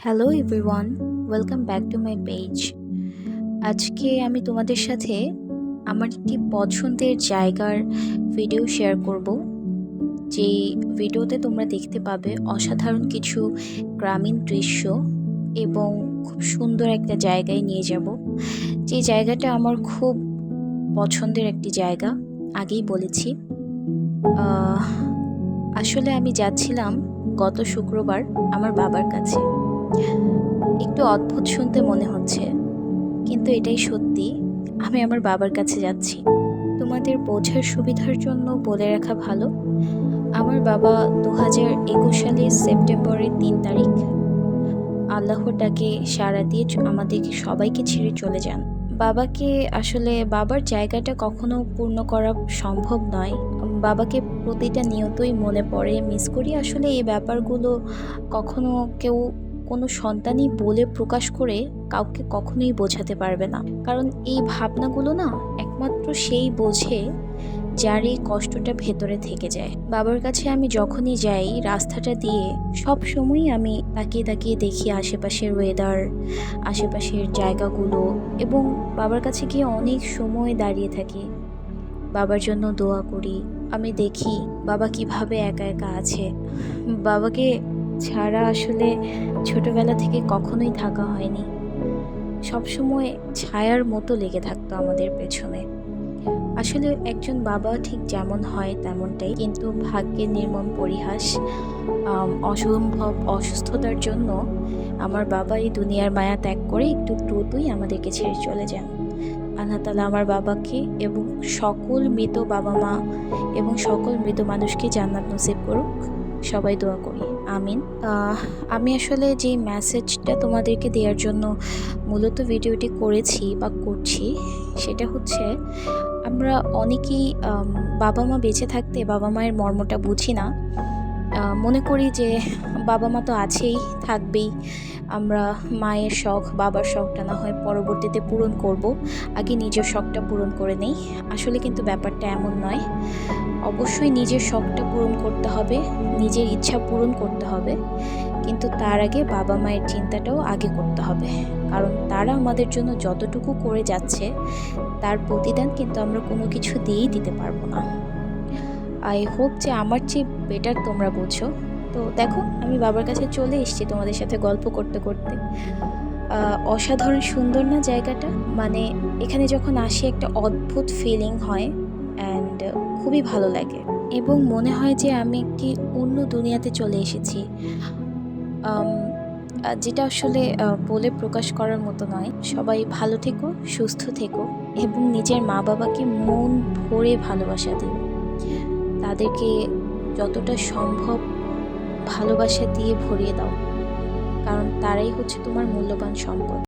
Hello everyone, welcome back to my page. আজকে আমি তোমাদের সাথে আমার একটি পছন্দের জায়গার ভিডিও শেয়ার করব। যে ভিডিওতে তোমরা দেখতে পাবে অসাধারণ কিছু গ্রামীণ দৃশ্য এবং খুব সুন্দর একটা জায়গায় নিয়ে যাব। যে জায়গাটা আমার খুব পছন্দের একটি জায়গা, আগেই বলেছি। আসলে আমি যাচ্ছিলাম গত শুক্রবার আমার বাবার কাছে। একটু অদ্ভুত শুনতে মনে হচ্ছে, কিন্তু এটাই সত্যি। আমি আমার বাবার কাছে যাচ্ছি। তোমাদের বোঝার সুবিধার জন্য বলে রাখা ভালো, আমার বাবা 2021 সালের সেপ্টেম্বরের 3 তারিখ আল্লাহর ডাকে সাড়া দিয়ে আমাদের সবাইকে ছেড়ে চলে যান। বাবাকে আসলে বাবার জায়গাটা কখনো পূর্ণ করা সম্ভব নয়। বাবাকে প্রতিটা নিয়তই মনে পড়ে, মিস করি। আসলে এই ব্যাপারগুলো কখনো কেউ কোনো সন্তানই বলে প্রকাশ করে কাউকে কখনোই বোঝাতে পারবে না, কারণ এই ভাবনাগুলো না একমাত্র সেই বোঝে যার এই কষ্টটা ভেতরে থেকে যায়। বাবার কাছে আমি যখনই যাই রাস্তাটা দিয়ে সব সময়ই আমি তাকিয়ে তাকিয়ে দেখি আশেপাশের ওয়েদার, আশেপাশের জায়গাগুলো, এবং বাবার কাছে গিয়ে অনেক সময় দাঁড়িয়ে থাকি, বাবার জন্য দোয়া করি। আমি দেখি বাবা কিভাবে একা একা আছে। বাবাকে ছাড়া আসলে ছোটবেলা থেকে কখনোই থাকা হয়নি, সবসময় ছায়ার মতো লেগে থাকতো আমাদের পেছনে। আসলে একজন বাবা ঠিক যেমন হয় তেমনটাই, কিন্তু ভাগ্যের নির্মম পরিহাস, অসম্ভব অসুস্থতার জন্য আমার বাবা এই দুনিয়ার মায়া ত্যাগ করে একটু দ্রুতই আমাদেরকে ছেড়ে চলে যান। আল্লাহ তাআলা আমার বাবাকে এবং সকল মৃত বাবা মা এবং সকল মৃত মানুষকে জান্নাত নসিব করুক, সবাই দোয়া করি, আমিন। আমি আসলে যে মেসেজটা তোমাদেরকে দেওয়ার জন্য মূলত ভিডিওটি করেছি বা করছি, সেটা হচ্ছে আমরা অনেকেই বাবা মা বেঁচে থাকতে বাবা মায়ের মর্মটা বুঝি না। মনে করি যে বাবা মা তো আছেই, থাকবেই, আমরা মায়ের শখ বাবার শখটা না হয় পরবর্তীতে পূরণ করব, আগে নিজের শখটা পূরণ করে নেই। আসলে কিন্তু ব্যাপারটা এমন নয়। অবশ্যই নিজের শখটা পূরণ করতে হবে, নিজের ইচ্ছা পূরণ করতে হবে, কিন্তু তার আগে বাবা মায়ের চিন্তাটাও আগে করতে হবে, কারণ তারা আমাদের জন্য যতটুকু করে যাচ্ছে তার প্রতিদান কিন্তু আমরা কোনো কিছু দিয়েই দিতে পারবো না। আই হোপ যে আমার চেয়ে বেটার তোমরা বোঝো। তো দেখো, আমি বাবার কাছে চলে এসেছি তোমাদের সাথে গল্প করতে করতে। অসাধারণ সুন্দর না জায়গাটা? মানে এখানে যখন আসি একটা অদ্ভুত ফিলিং হয় অ্যান্ড খুবই ভালো লাগে, এবং মনে হয় যে আমি একটি অন্য দুনিয়াতে চলে এসেছি, যেটা আসলে বলে প্রকাশ করার মতো নয়। সবাই ভালো থেকো, সুস্থ থেকো, এবং নিজের মা বাবাকে মন ভরে ভালোবাসা দিও। তাদেরকে যতটা সম্ভব ভালোবাসা দিয়ে ভরিয়ে দাও, কারণ তারাই হচ্ছে তোমার মূল্যবান সম্পদ।